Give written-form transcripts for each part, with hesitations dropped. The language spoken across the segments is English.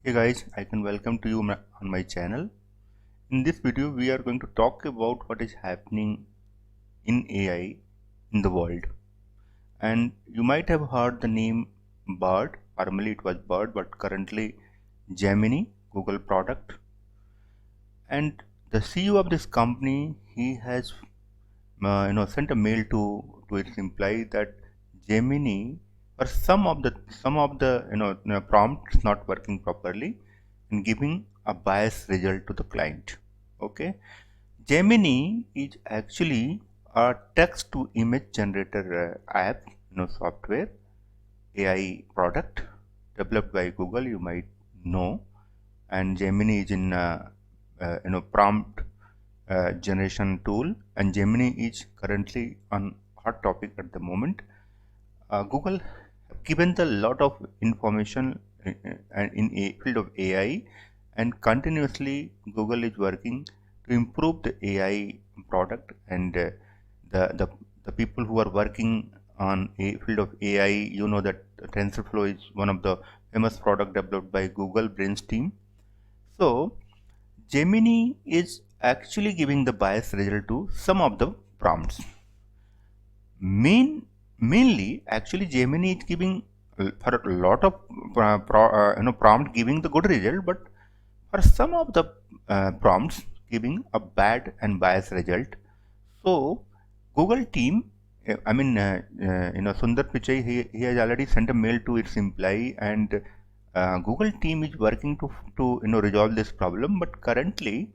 Hey guys, I can welcome to you on my channel. In this video, we are going to talk about what is happening in AI in the world. And you might have heard the name Bard. Formerly it was Bard, but currently Gemini, Google product. And the CEO of this company, he has sent a mail to its employee that Gemini or some of the prompts not working properly and giving a biased result to the client. Okay, Gemini is actually a text to image generator app, software AI product developed by Google. You might know, and Gemini is in prompt generation tool, and Gemini is currently on hot topic at the moment. Google have given the lot of information in a field of AI, and continuously Google is working to improve the AI product, and the, the the people who are working on a field of AI, that TensorFlow is one of the famous product developed by Google Brains team. So Gemini is actually giving the biased result to some of the prompts. Mainly, actually, Gemini is giving for a lot of prompt giving the good result, but for some of the prompts giving a bad and biased result. So, Google team, Sundar Pichai, he has already sent a mail to its employee, and Google team is working to resolve this problem, but currently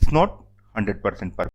it's not 100% perfect.